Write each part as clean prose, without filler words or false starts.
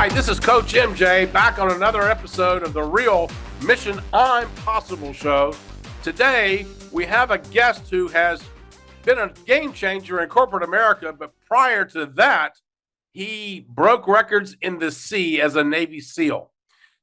Hi, this is Coach MJ back on another episode of the Real Mission Impossible show. Today, we have a guest who has been a game changer in corporate America, but prior to that, he broke records in the sea as a Navy SEAL.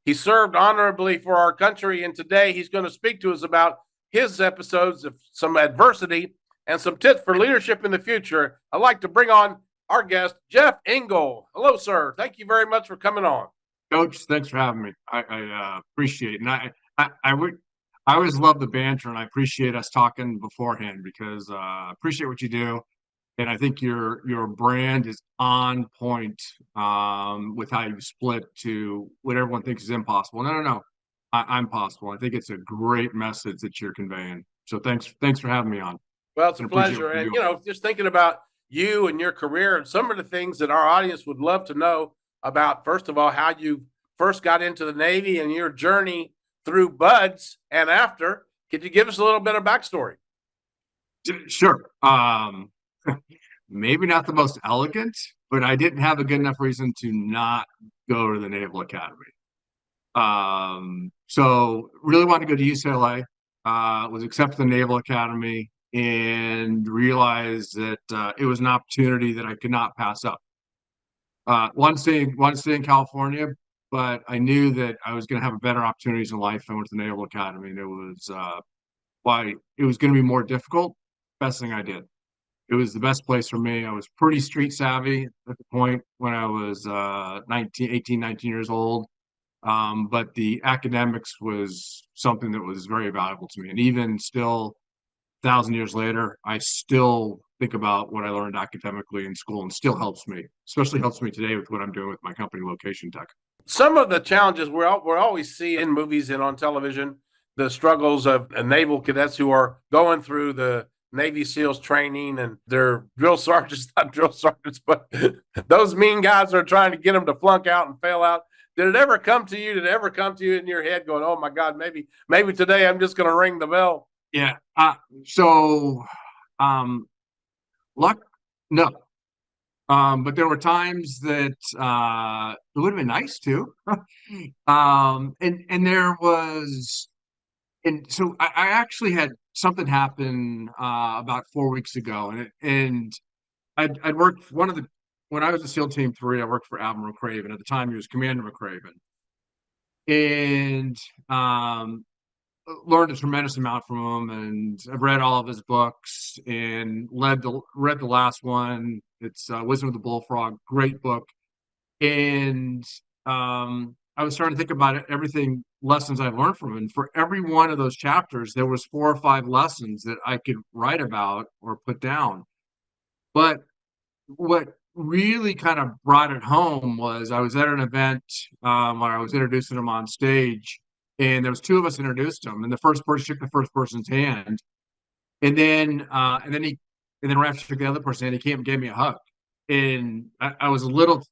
He served honorably for our country, and today he's going to speak to us about his episodes of some adversity and some tips for leadership in the future. I'd like to bring on our guest, Jeff Engel. Hello, sir. Thank you very much for coming on. Coach, thanks for having me. I appreciate it. And I always love the banter, and I appreciate us talking beforehand because I appreciate what you do. And I think your brand is on point with how you split to what everyone thinks is impossible. No. I'm possible. I think it's a great message that you're conveying. So thanks for having me on. Well, it's a pleasure. And, just thinking about you and your career and some of the things that our audience would love to know about, first of all, how you first got into the Navy and your journey through BUD/S and after. Could you give us a little bit of backstory? Sure. Maybe not the most elegant, but I didn't have a good enough reason to not go to the Naval Academy. So really wanted to go to UCLA, was accepted to the Naval Academy, and realized that it was an opportunity that I could not pass up. Wanted to stay in California, but I knew that I was going to have better opportunities in life if I went to the Naval Academy, and it was why it was going to be more difficult. Best thing I did. It was the best place for me. I was pretty street savvy at the point when I was 19 years old. But the academics was something that was very valuable to me. And even still, 1,000 years later, I still think about what I learned academically in school, and still helps me, especially helps me today with what I'm doing with my company, Location Tech. Some of the challenges we always see in movies and on television, the struggles of naval cadets who are going through the Navy SEALs training, and they're drill sergeants, not drill sergeants, but those mean guys are trying to get them to flunk out and fail out. Did it ever come to you? Did it ever come to you in your head going, oh my God, maybe today I'm just going to ring the bell? Yeah. Luck, no. But there were times that it would have been nice to. And there was, and so I actually had something happen about 4 weeks ago, and I'd worked when I was a SEAL Team 3, I worked for Admiral Craven. At the time, he was Commander McCraven, and learned a tremendous amount from him, and I've read all of his books and read the last one. It's Wisdom of the Bullfrog, great book. And I was starting to think about everything lessons I've learned from him. And for every one of those chapters, there was 4 or 5 lessons that I could write about or put down. But what really kind of brought it home was I was at an event where I was introducing him on stage, and there was 2 of us introduced him, and the first person shook the first person's hand, and then right after shook the other person's hand, he came and gave me a hug, and I was a little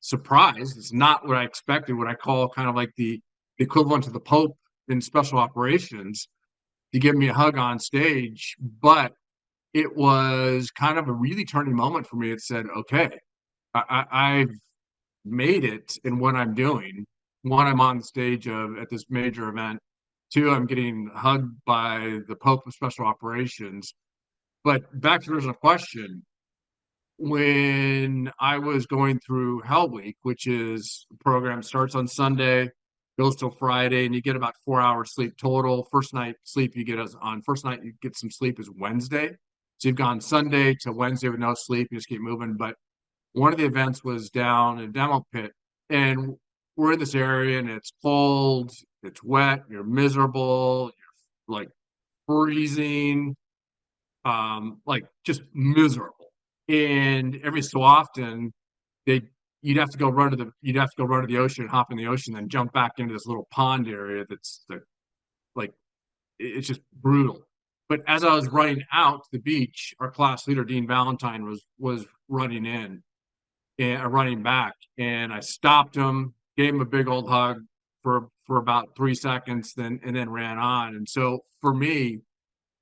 surprised. It's not what I expected. What I call kind of like the equivalent to the Pope in special operations, to give me a hug on stage, but it was kind of a really turning moment for me. It said, okay, I've made it in what I'm doing. 1, I'm on the stage at this major event. 2, I'm getting hugged by the Pope of Special Operations. But back to the original question, when I was going through Hell Week, which is a program starts on Sunday, goes till Friday, and you get about 4 hours sleep total. First night sleep you get some sleep is Wednesday. So you've gone Sunday to Wednesday with no sleep. You just keep moving. But one of the events was down in a demo pit, and we're in this area, and it's cold, it's wet, you're miserable, you're like freezing, like just miserable. And every so often, you'd have to go run to the ocean, hop in the ocean, then jump back into this little pond area that's like it's just brutal. But as I was running out to the beach, our class leader, Dean Valentine, was running in and running back, and I stopped him, gave him a big old hug for about 3 seconds, and then ran on. And so for me,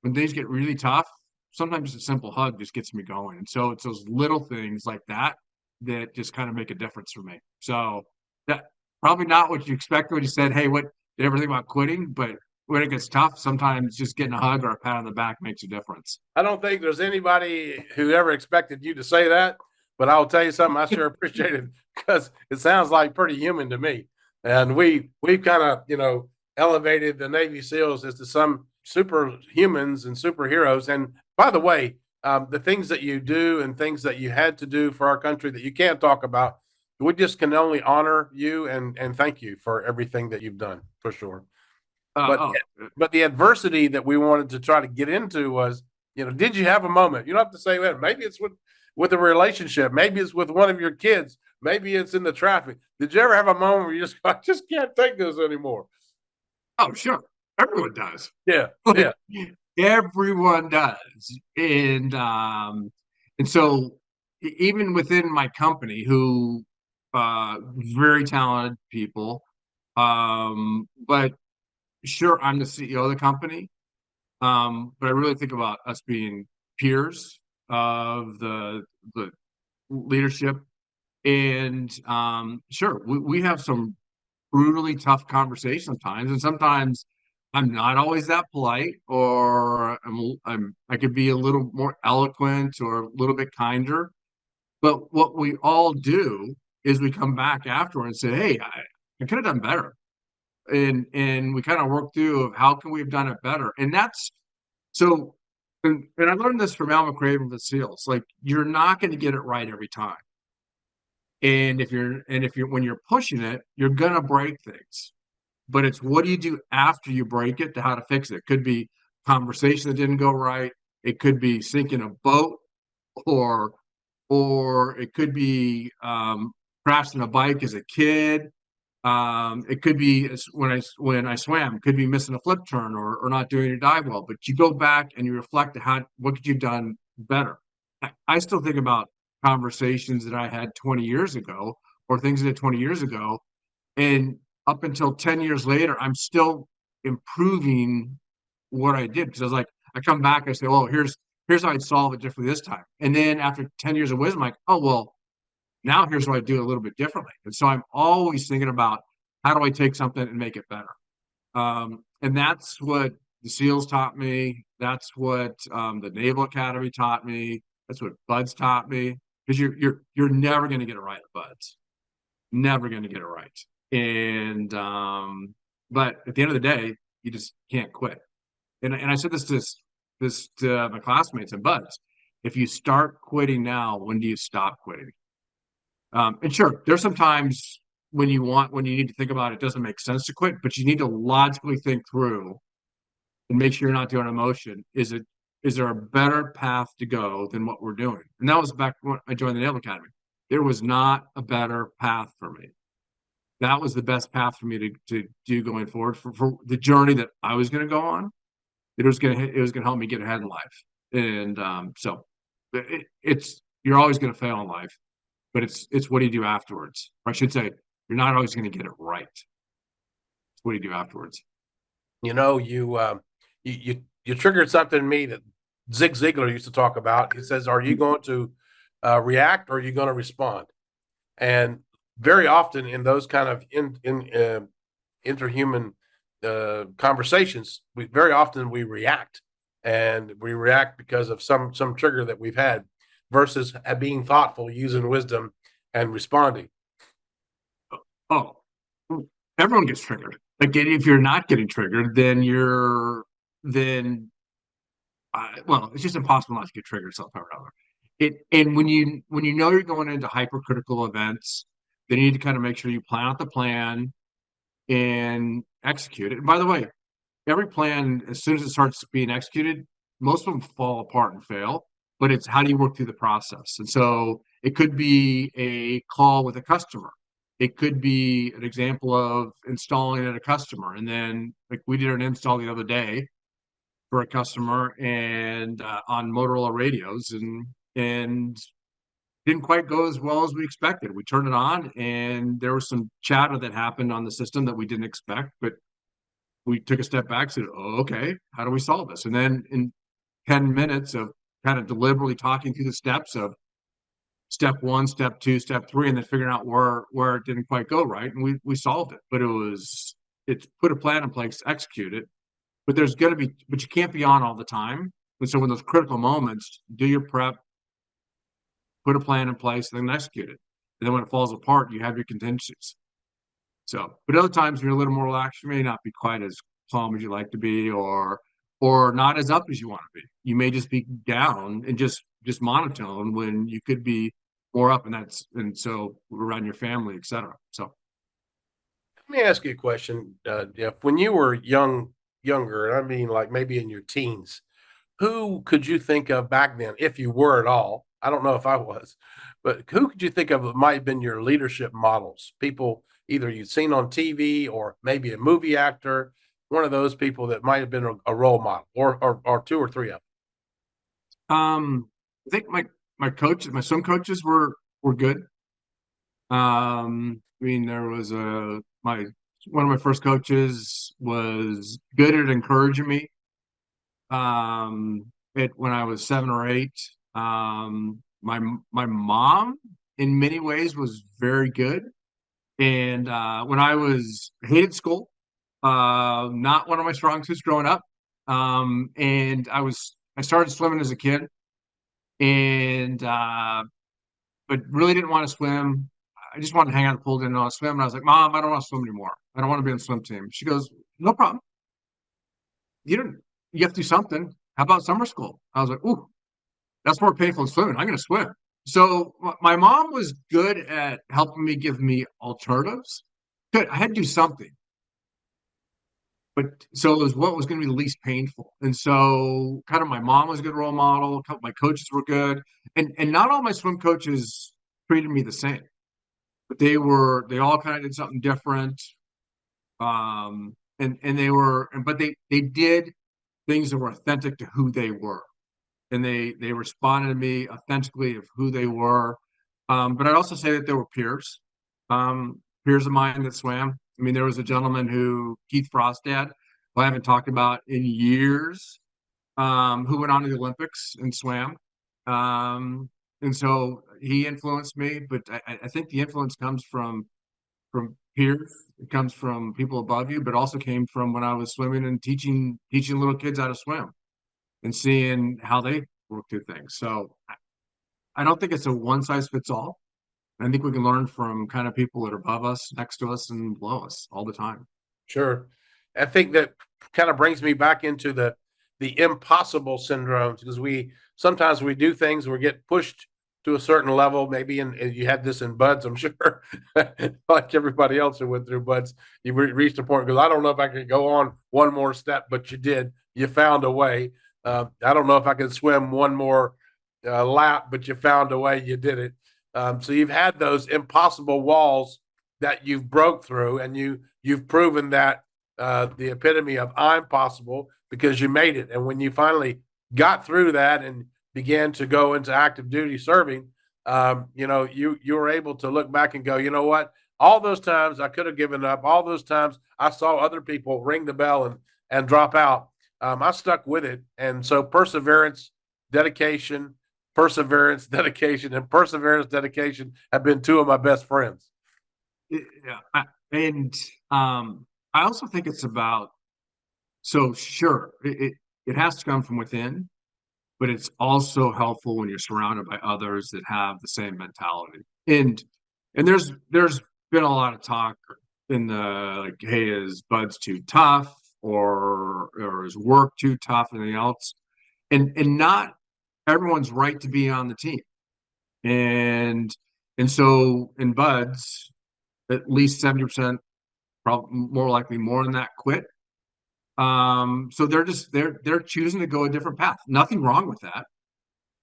when things get really tough, sometimes just a simple hug just gets me going. And so it's those little things like that that just kind of make a difference for me. So that probably not what you expected when you said, "Hey, what did you ever think about quitting?" But when it gets tough, sometimes just getting a hug or a pat on the back makes a difference. I don't think there's anybody who ever expected you to say that, but I'll tell you something I sure appreciate it because it sounds like pretty human to me. And we've kind of, elevated the Navy SEALs into some superhumans and superheroes. And by the way, the things that you do and things that you had to do for our country that you can't talk about, we just can only honor you and thank you for everything that you've done for sure. But Oh, but the adversity that we wanted to try to get into was, did you have a moment? You don't have to say that. Maybe it's with a relationship. Maybe it's with one of your kids. Maybe it's in the traffic. Did you ever have a moment where you just I just can't take this anymore? oh, sure. Everyone does. Yeah, Like yeah. everyone does. And so even within my company, who very talented people, but sure, I'm the CEO of the company. But I really think about us being peers of the leadership. And sure, we have some brutally tough conversations sometimes, and sometimes I'm not always that polite, or I could be a little more eloquent or a little bit kinder. But what we all do is we come back afterward and say, "Hey, I could have done better," and we kind of work through of how can we have done it better, and that's so. And I learned this from Al McRaven with the SEALs. Like you're not going to get it right every time. And if you're when you're pushing it, you're gonna break things. But it's what do you do after you break it to how to fix it. It could be conversation that didn't go right. It could be sinking a boat, or it could be crashing a bike as a kid. It could be when I swam. It could be missing a flip turn, or not doing your dive well. But you go back and you reflect on what could you have done better. I still think about conversations that I had 20 years ago, or things I did 20 years ago, and up until 10 years later, I'm still improving what I did, because I was like, I come back, I say, "Oh, here's how I'd solve it differently this time." And then after 10 years of wisdom, I'm like, "Oh, well, now here's what I do a little bit differently." And so I'm always thinking about how do I take something and make it better. And that's what the SEALs taught me. That's what the Naval Academy taught me. That's what Buds taught me. Because you're never going to get it right at Buds. Never going to get it right. And but at the end of the day, you just can't quit. And I said this to my classmates and Buds. If you start quitting now, when do you stop quitting? And sure, there's sometimes when you need to think about it, it doesn't make sense to quit, but you need to logically think through and make sure you're not doing emotion. Is there a better path to go than what we're doing? And that was back when I joined the Naval Academy. There was not a better path for me. That was the best path for me to do going forward for the journey that I was going to go on. It was gonna help me get ahead in life. And so it's you're always going to fail in life, but it's what do you do afterwards? Or I should say, you're not always going to get it right. It's what do you do afterwards? You triggered something in me that Zig Ziglar used to talk about. He says, "Are you going to react or are you going to respond?" And very often in those kind of interhuman conversations, we very often we react, and we react because of some trigger that we've had, versus being thoughtful, using wisdom, and responding. Oh, everyone gets triggered. Like if you're not getting triggered, then well, it's just impossible not to get triggered somehow or other. And when you know you're going into hypercritical events, then you need to kind of make sure you plan out the plan and execute it. And by the way, every plan, as soon as it starts being executed, most of them fall apart and fail. But it's how do you work through the process? And so it could be a call with a customer. It could be an example of installing at a customer. And then, like we did an install the other day for a customer, and on Motorola radios, and didn't quite go as well as we expected. We turned it on, and there was some chatter that happened on the system that we didn't expect, but we took a step back, said, "Oh, okay, how do we solve this?" And then in 10 minutes of kind of deliberately talking through the steps of step one, step two, step three, and then figuring out where it didn't quite go right, and we solved it. But it's put a plan in place to execute it. But but you can't be on all the time. And so when those critical moments, do your prep, put a plan in place, and then execute it. And then when it falls apart, you have your contingencies. So, but other times you're a little more relaxed, you may not be quite as calm as you like to be, or not as up as you want to be. You may just be down and just monotone when you could be more up, and so around your family, etc. So Let me ask you a question, Jeff. When you were younger, and I mean like maybe in your teens, who could you think of back then, if you were at all? I don't know if I was, but who could you think of that might have been your leadership models? People either you'd seen on TV or maybe a movie actor, one of those people that might have been a role model, or two or three of I think my swim coaches were good. I mean, there was my one of my first coaches was good at encouraging me. When I was 7 or 8. My mom, in many ways, was very good. And when I hated school, not one of my strong suits growing up. And I started swimming as a kid, and but really didn't want to swim. I just wanted to hang out in the pool, didn't want to swim. And I was like, Mom, I don't want to swim anymore. I don't want to be on the swim team. She goes, No problem. You don't. You have to do something. How about summer school? I was like, Ooh, that's more painful than swimming. I'm going to swim. So my mom was good at helping me, give me alternatives. Good. I had to do something. But so it was what was going to be the least painful. And so kind of my mom was a good role model. A couple of my coaches were good. And not all my swim coaches treated me the same, but they all kind of did something different. But they did things that were authentic to who they were. And they responded to me authentically of who they were. But I'd also say that there were peers of mine that swam. I mean, there was a gentleman Keith Frostad, who I haven't talked about in years, who went on to the Olympics and swam. And so he influenced me, but I think the influence comes from peers. It comes from people above you, but also came from when I was swimming and teaching little kids how to swim and seeing how they work through things. So I don't think it's a one size fits all. I think we can learn from kind of people that are above us, next to us, and below us all the time. Sure. I think that kind of brings me back into the impossible syndromes, because we sometimes we do things, we get pushed to a certain level, maybe, and you had this in buds, I'm sure, like everybody else who went through buds, you reached a point because I don't know if I could go on one more step, but you did. You found a way. I don't know if I could swim one more lap, but you found a way. You did it. So you've had those impossible walls that you've broke through, and you've proven that the epitome of I'm possible because you made it. And when you finally got through that and began to go into active duty serving, you were able to look back and go, you know what? All those times I could have given up, all those times I saw other people ring the bell and drop out. I stuck with it. And so perseverance, dedication, and perseverance, dedication have been two of my best friends. Yeah, and I also think it's about, so sure, it has to come from within, but it's also helpful when you're surrounded by others that have the same mentality. And there's been a lot of talk in the like, hey, is Bud's too tough, or is work too tough, and anything else? And not everyone's right to be on the team. And so in Bud's, at least 70%, probably more likely more than that, quit. So they're choosing to go a different path. Nothing wrong with that.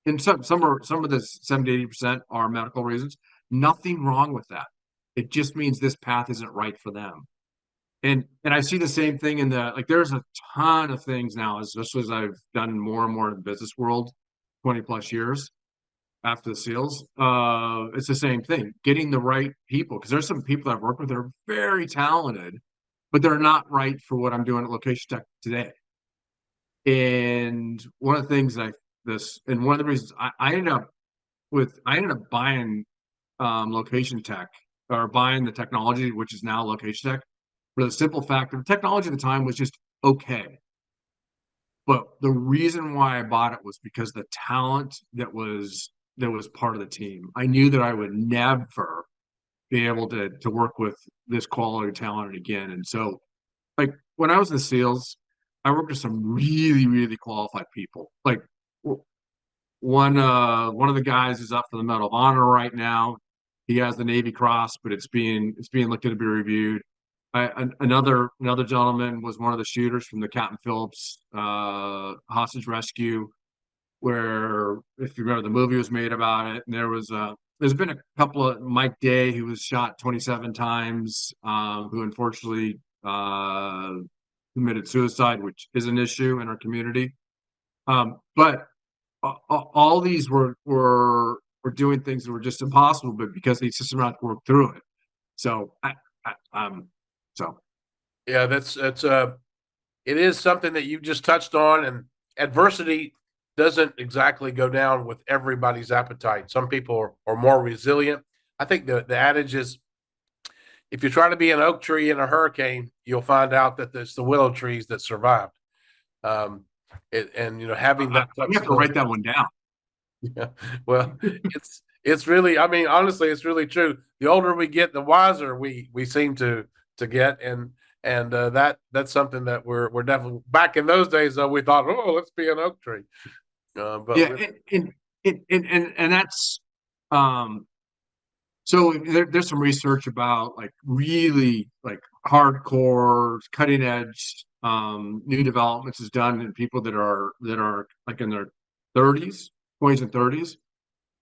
And some of the 70-80% are medical reasons. Nothing wrong with that. It just means this path isn't right for them. And I see the same thing in there's a ton of things now, especially as I've done more and more in the business world, 20 plus years after the SEALs. It's the same thing, getting the right people, because there's some people I've worked with that are very talented, but they're not right for what I'm doing at Location Tech today. And one of the things and one of the reasons I ended up I ended up buying location tech, or buying the technology, which is now location tech, for the simple fact that the technology at the time was just okay. But the reason why I bought it was because the talent that was part of the team. I knew that I would never be able to work with this quality talent again. And so, like, when I was in sales, I worked with some really, really qualified people. Like, one of the guys is up for the Medal of Honor right now. He has the Navy Cross, but it's being looked at to be reviewed. Another gentleman was one of the shooters from the Captain Phillips hostage rescue, where, if you remember, the movie was made about it. And there's been a couple of Mike Day, who was shot 27 times, who unfortunately committed suicide, which is an issue in our community. But all these were doing things that were just impossible, but because they systematically worked through it. So so Yeah, it is something that you just touched on, and adversity doesn't exactly go down with everybody's appetite. Some people are more resilient. I think the adage is, if you try to be an oak tree in a hurricane, you'll find out that it's the willow trees that survived. Um, and having that I have to flexibility. write that one down. Yeah. Well, it's really, I mean, honestly, it's really true. The older we get, the wiser we seem to get, and that's something that we're definitely, back in those days, though, we thought, oh, let's be an oak tree. But Yeah, and that's um so there's some research about, like, really, like, hardcore cutting edge new developments is done in people that are like in their 30s, 20s and 30s,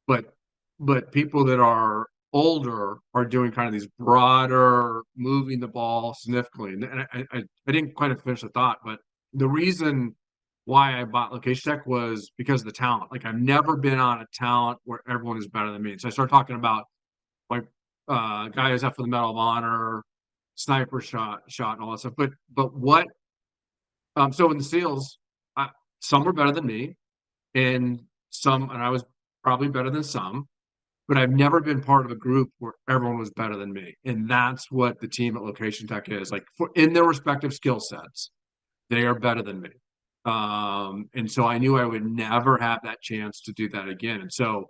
but people that are older are doing kind of these broader, moving the ball significantly. And I didn't quite finish the thought, but the reason why I bought Location Tech was because of the talent. Like, I've never been on a talent where everyone is better than me. So I started talking about, like, guy who's up for the Medal of Honor, sniper shot and all that stuff. But what so in the SEALs, some were better than me, and I was probably better than some, but I've never been part of a group where everyone was better than me. And that's what the team at Location Tech is. Like, in their respective skill sets, they are better than me. And so I knew I would never have that chance to do that again. And so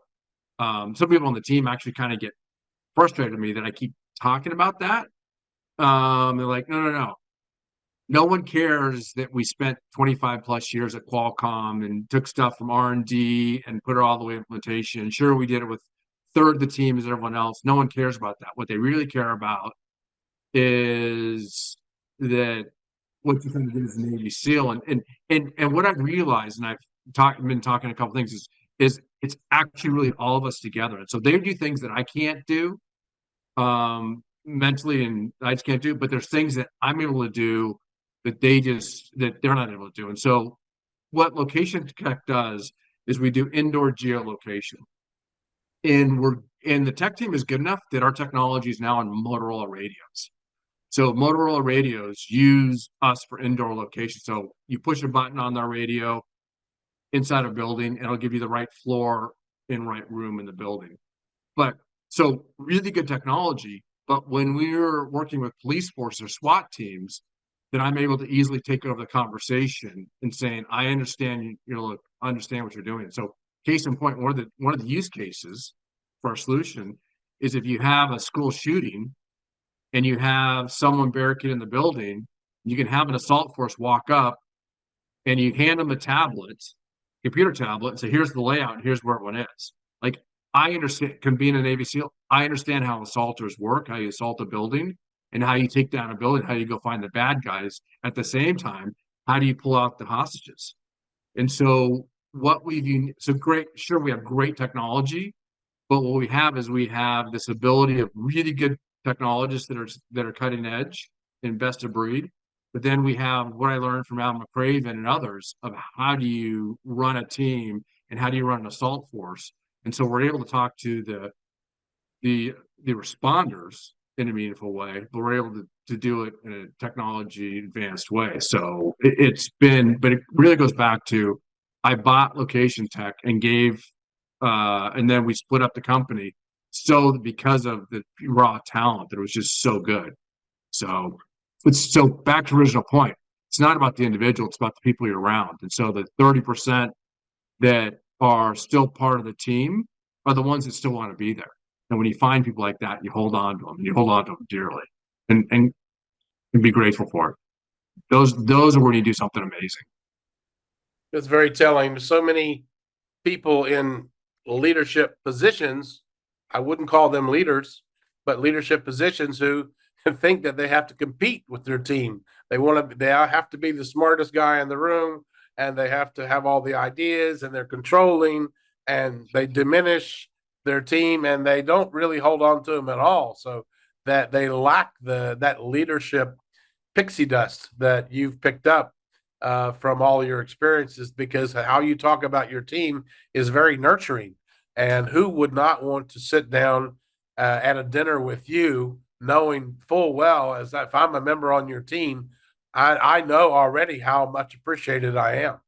some people on the team actually kind of get frustrated with me that I keep talking about that. They're like, no, no, no. No one cares that we spent 25 plus years at Qualcomm and took stuff from R&D and put it all the way to implementation. Sure, we did it with third the team as everyone else. No one cares about that. What they really care about is that what you're going to do as a Navy SEAL. And what I've realized, and been talking a couple things, is it's actually really all of us together. And so they do things that I can't do mentally, and I just can't do, but there's things that I'm able to do that they're not able to do. And so what Location Tech does is we do indoor geolocation. And the tech team is good enough that our technology is now on Motorola radios. So Motorola radios use us for indoor location. So you push a button on their radio inside a building, and it'll give you the right floor and right room in the building. But so really good technology. But when we're working with police force or SWAT teams, then I'm able to easily take over the conversation and saying, I understand understand what you're doing. So case in point, one of the use cases for our solution is, if you have a school shooting and you have someone barricaded in the building, you can have an assault force walk up and you hand them a computer tablet, and say, here's the layout, and here's where one is. Like, I understand, can be in a Navy SEAL, I understand how assaulters work, how you assault a building, and how you take down a building, how you go find the bad guys. At the same time, how do you pull out the hostages? And so great, sure, we have great technology, but what we have is we have this ability of really good technologists that are cutting edge and best of breed. But then we have what I learned from Al McCraven and others of how do you run a team and how do you run an assault force. And so we're able to talk to the responders in a meaningful way, but we're able to do it in a technology advanced way. So but it really goes back to, I bought Location Tech and gave and then we split up the company. So because of the raw talent, that it was just so good. So it's so back to original point. It's not about the individual; it's about the people you're around. And so the 30% that are still part of the team are the ones that still want to be there. And when you find people like that, you hold on to them. You hold on to them dearly, and be grateful for it. Those are when you do something amazing. It's very telling. So many people in leadership positions, I wouldn't call them leaders, but leadership positions who think that they have to compete with their team. They have to be the smartest guy in the room, and they have to have all the ideas, and they're controlling, and they diminish their team, and they don't really hold on to them at all. So that they lack that leadership pixie dust that you've picked up from all your experiences, because how you talk about your team is very nurturing. And who would not want to sit down at a dinner with you, knowing full well as that if I'm a member on your team, I know already how much appreciated I am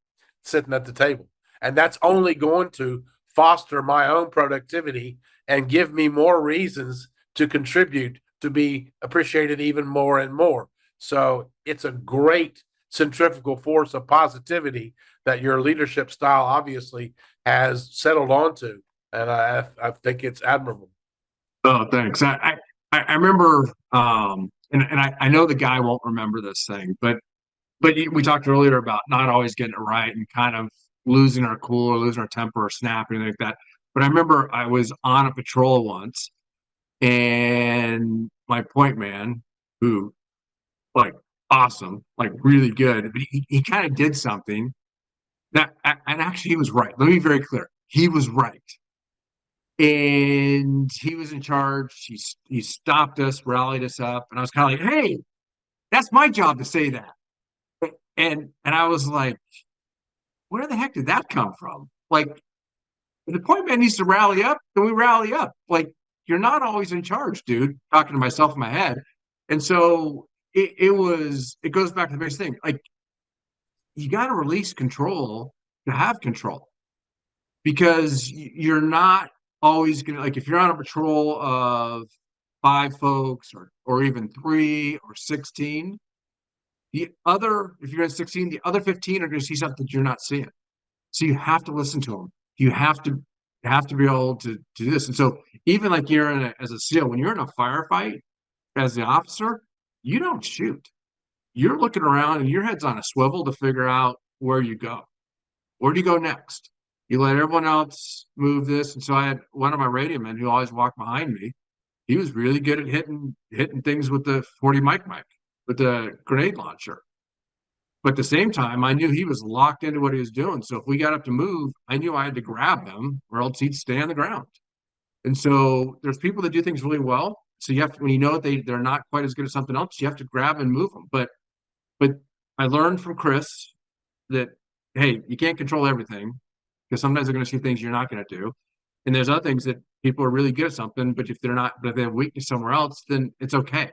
sitting at the table. And that's only going to foster my own productivity and give me more reasons to contribute to be appreciated even more and more. So it's a great centrifugal force of positivity that your leadership style obviously has settled onto. And I think it's admirable. Oh, thanks. I remember, and I know the guy won't remember this thing, but we talked earlier about not always getting it right and kind of losing our cool or losing our temper or snapping like that. But I remember I was on a patrol once, and my point man, who like awesome, like really good, but he kind of did something that, and actually he was right. Let me be very clear. He was right. And he was in charge. He stopped us, rallied us up, and I was kind of like, "Hey, that's my job to say that." And I was like, "Where the heck did that come from?" Like, if the point man needs to rally up, then we rally up. Like, you're not always in charge, dude. Talking to myself in my head, and so it goes back to the basic thing. Like, you got to release control to have control, because you're not always gonna, like, if you're on a patrol of 5 folks or even 3 or 16, if you're at 16, the other 15 are going to see something that you're not seeing. So you have to listen to them. You have to be able to do this. And so even like as a SEAL, when you're in a firefight as the officer, you don't shoot. You're looking around and your head's on a swivel to figure out where you go. Where do you go next? You let everyone else move this. And so I had one of my radio men who always walked behind me. He was really good at hitting things with the 40 mic, with the grenade launcher. But at the same time, I knew he was locked into what he was doing. So if we got up to move, I knew I had to grab him or else he'd stay on the ground. And so there's people that do things really well. So you have to, when you know they're not quite as good at something else, you have to grab and move them. But I learned from Chris that, hey, you can't control everything, because sometimes they're going to see things you're not going to do. And there's other things that people are really good at something, but if they have weakness somewhere else, then it's okay.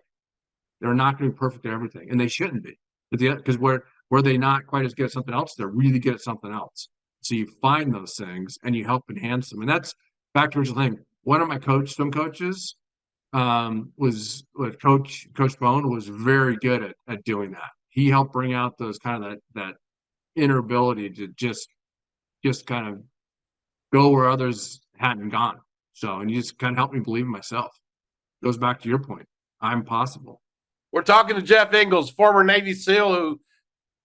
They're not going to be perfect at everything, and they shouldn't be. Because where they not quite as good at something else, they're really good at something else. So you find those things and you help enhance them. And that's back to the original thing. One of my swim coaches, was Coach Bone, was very good at doing that. He helped bring out those kind of that inner ability to just kind of go where others hadn't gone. So, and you just kind of helped me believe in myself. Goes back to your point. I'm possible. We're talking to Jeff Engels, former Navy SEAL who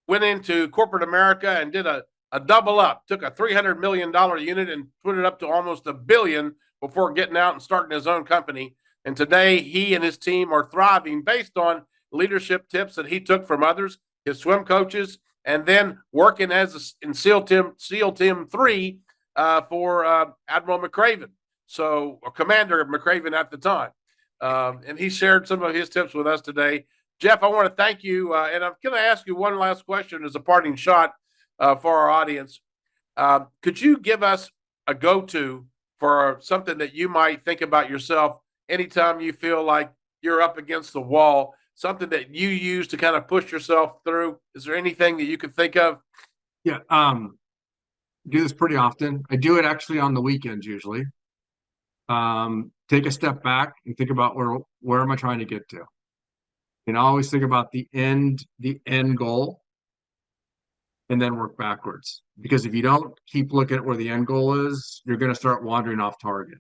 went into corporate America and did a double up, took a $300 million unit and put it up to almost $1 billion before getting out and starting his own company. And today he and his team are thriving based on leadership tips that he took from others, his swim coaches, and then working in SEAL Team 3 for Admiral McCraven, or Commander McCraven at the time. And he shared some of his tips with us today. Jeff, I want to thank you. And I'm going to ask you one last question as a parting shot for our audience. Could you give us a go-to for something that you might think about yourself anytime you feel like you're up against the wall, something that you use to kind of push yourself through? Is there anything that you could think of? Yeah. do this pretty often. I do it actually on the weekends usually. Take a step back and think about where am I trying to get to? And I always think about the end goal, and then work backwards. Because if you don't keep looking at where the end goal is, you're going to start wandering off target.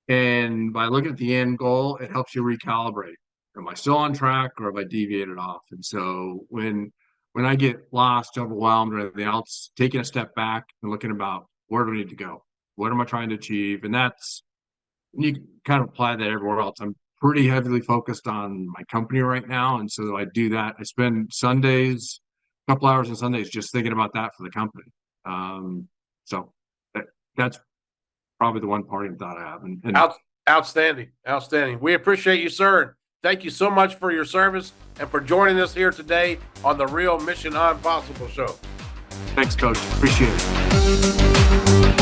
And by looking at the end goal, it helps you recalibrate. Am I still on track, or have I deviated off? And so when I get lost, overwhelmed, or anything else, taking a step back and looking about where do I need to go? What am I trying to achieve? And that's, you kind of apply that everywhere else. I'm pretty heavily focused on my company right now. And so I do that. I spend Sundays, a couple hours on Sundays, just thinking about that for the company. So that's probably the one parting thought I have. Outstanding. We appreciate you, sir. Thank you so much for your service and for joining us here today on the Real Mission Impossible show. Thanks, Coach. Appreciate it.